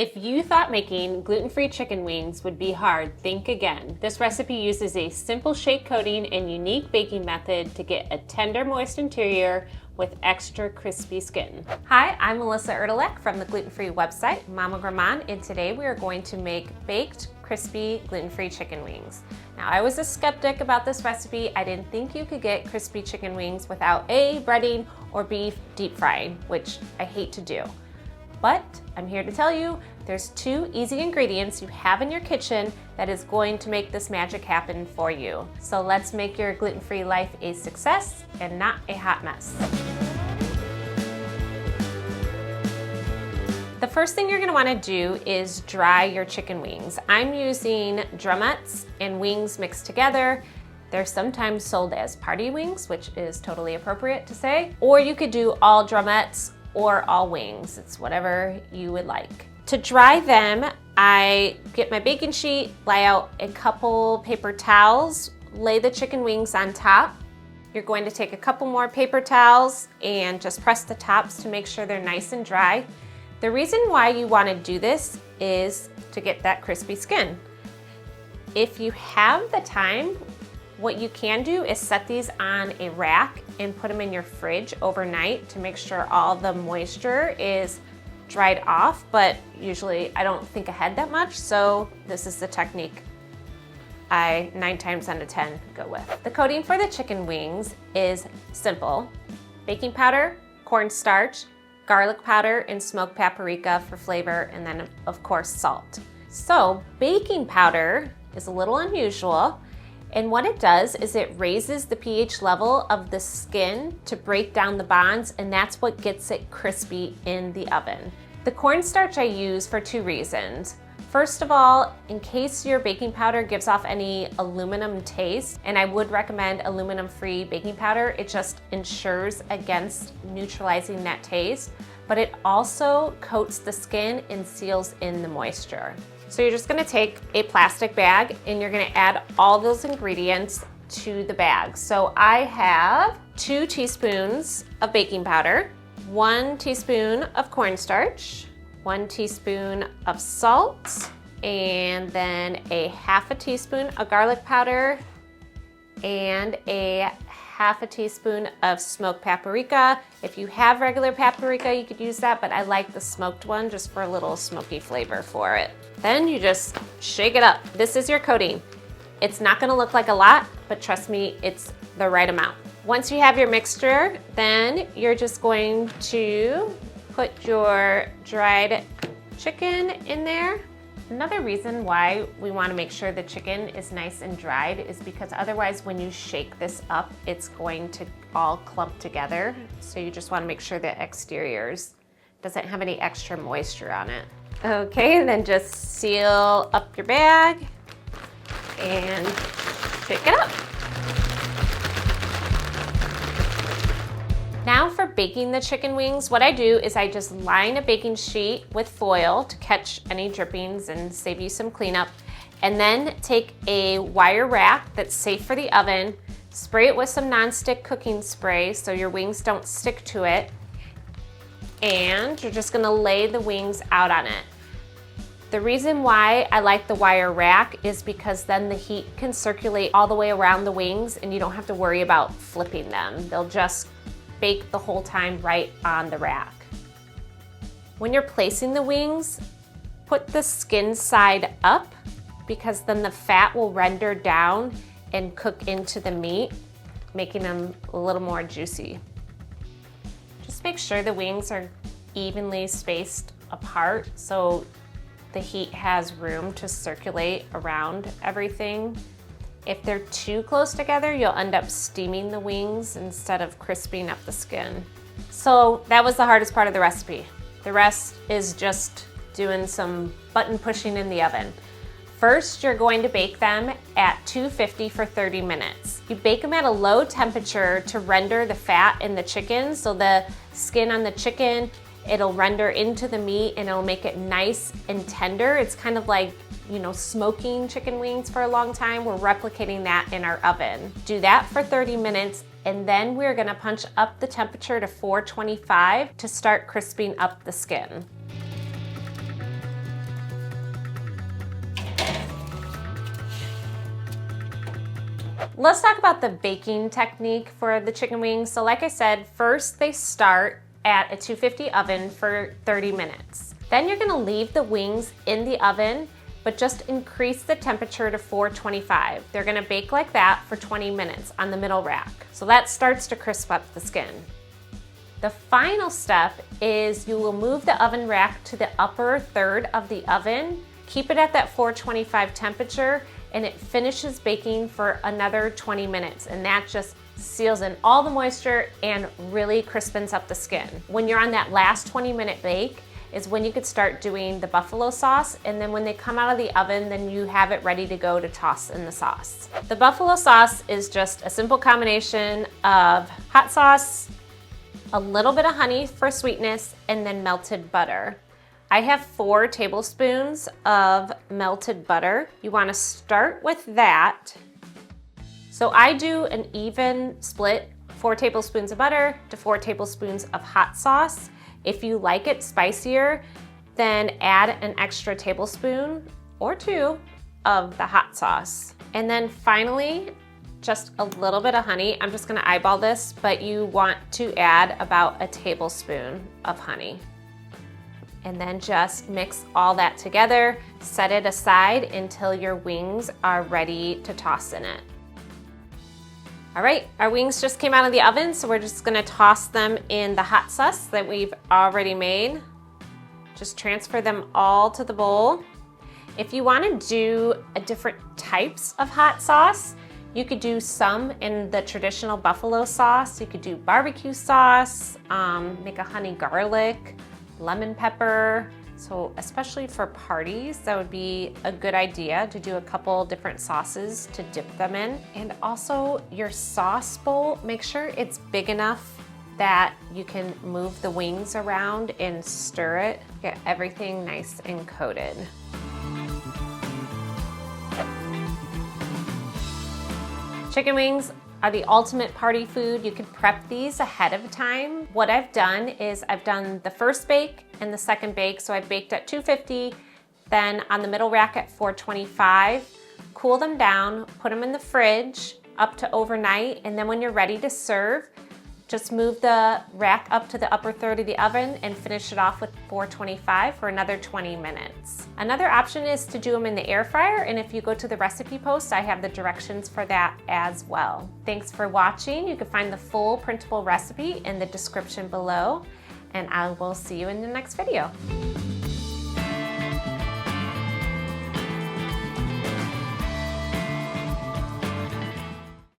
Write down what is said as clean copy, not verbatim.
If you thought making gluten-free chicken wings would be hard, think again. This recipe uses a simple shake coating and unique baking method to get a tender, moist interior with extra crispy skin. Hi, I'm Melissa Erdelek from the gluten-free website, Mama Gourmand, and today we are going to make baked, crispy, gluten-free chicken wings. Now, I was a skeptic about this recipe. I didn't think you could get crispy chicken wings without A, breading, or B, deep frying, which I hate to do. But I'm here to tell you there's 2 easy ingredients you have in your kitchen that is going to make this magic happen for you. So let's make your gluten-free life a success and not a hot mess. The first thing you're going to want to do is dry your chicken wings. I'm using drumettes and wings mixed together. They're sometimes sold as party wings, which is totally appropriate to say. Or you could do all drumettes or all wings. It's whatever you would like. To dry them, I get my baking sheet, lay out a couple paper towels, lay the chicken wings on top. You're going to take a couple more paper towels and just press the tops to make sure they're nice and dry. The reason why you want to do this is to get that crispy skin. If you have the time, what you can do is set these on a rack and put them in your fridge overnight to make sure all the moisture is dried off, but usually I don't think ahead that much, so this is the technique I 9 times out of 10 go with. The coating for the chicken wings is simple: baking powder, cornstarch, garlic powder, and smoked paprika for flavor, and then of course salt. So baking powder is a little unusual, and what it does is it raises the pH level of the skin to break down the bonds, and that's what gets it crispy in the oven. The cornstarch I use for 2 reasons. First of all, in case your baking powder gives off any aluminum taste, and I would recommend aluminum-free baking powder, it just ensures against neutralizing that taste, but it also coats the skin and seals in the moisture. So you're just gonna take a plastic bag and you're gonna add all those ingredients to the bag. So I have 2 teaspoons of baking powder, 1 teaspoon of cornstarch, 1 teaspoon of salt, and then a half a teaspoon of garlic powder, and a half a teaspoon of smoked paprika. If you have regular paprika, you could use that, but I like the smoked one just for a little smoky flavor for it. Then you just shake it up. This is your coating. It's not gonna look like a lot, but trust me, it's the right amount. Once you have your mixture, then you're just going to put your dried chicken in there. Another reason why we want to make sure the chicken is nice and dried is because otherwise when you shake this up, it's going to all clump together. So you just want to make sure the exteriors doesn't have any extra moisture on it. Okay, then just seal up your bag and shake it up. Now for baking the chicken wings, what I do is I just line a baking sheet with foil to catch any drippings and save you some cleanup, and then take a wire rack that's safe for the oven, spray it with some nonstick cooking spray so your wings don't stick to it, and you're just gonna lay the wings out on it. The reason why I like the wire rack is because then the heat can circulate all the way around the wings and you don't have to worry about flipping them. They'll just bake the whole time right on the rack. When you're placing the wings, put the skin side up because then the fat will render down and cook into the meat, making them a little more juicy. Just make sure the wings are evenly spaced apart so the heat has room to circulate around everything. If they're too close together, you'll end up steaming the wings instead of crisping up the skin. So that was the hardest part of the recipe. The rest is just doing some button pushing in the oven. First, you're going to bake them at 250 for 30 minutes. You bake them at a low temperature to render the fat in the chicken, so the skin on the chicken, it'll render into the meat and it'll make it nice and tender. It's kind of like, you know, smoking chicken wings for a long time. We're replicating that in our oven. Do that for 30 minutes and then we're gonna punch up the temperature to 425 to start crisping up the skin. Let's talk about the baking technique for the chicken wings. So like I said, first they start at a 250 oven for 30 minutes. Then you're gonna leave the wings in the oven, but just increase the temperature to 425. They're gonna bake like that for 20 minutes on the middle rack. So that starts to crisp up the skin. The final step is you will move the oven rack to the upper third of the oven, keep it at that 425 temperature, and it finishes baking for another 20 minutes. And that just seals in all the moisture and really crispens up the skin. When you're on that last 20-minute bake is when you could start doing the buffalo sauce, and then when they come out of the oven, then you have it ready to go to toss in the sauce. The buffalo sauce is just a simple combination of hot sauce, a little bit of honey for sweetness, and then melted butter. I have 4 tablespoons of melted butter. You wanna start with that. So I do an even split, 4 tablespoons of butter to 4 tablespoons of hot sauce. If you like it spicier, then add an extra tablespoon or 2 of the hot sauce. And then finally, just a little bit of honey. I'm just gonna eyeball this, but you want to add about a tablespoon of honey. And then just mix all that together, set it aside until your wings are ready to toss in it. All right, our wings just came out of the oven, so we're just gonna toss them in the hot sauce that we've already made. Just transfer them all to the bowl. If you wanna do different types of hot sauce, you could do some in the traditional buffalo sauce. You could do barbecue sauce, make a honey garlic, lemon pepper. So especially for parties, that would be a good idea to do a couple different sauces to dip them in. And also your sauce bowl, make sure it's big enough that you can move the wings around and stir it, get everything nice and coated. Chicken wings are the ultimate party food. You can prep these ahead of time. What I've done is I've done the first bake and the second bake. So I baked at 250, then on the middle rack at 425, cool them down, put them in the fridge up to overnight. And then when you're ready to serve, just move the rack up to the upper third of the oven and finish it off with 425 for another 20 minutes. Another option is to do them in the air fryer, and if you go to the recipe post, I have the directions for that as well. Thanks for watching. You can find the full printable recipe in the description below, and I will see you in the next video.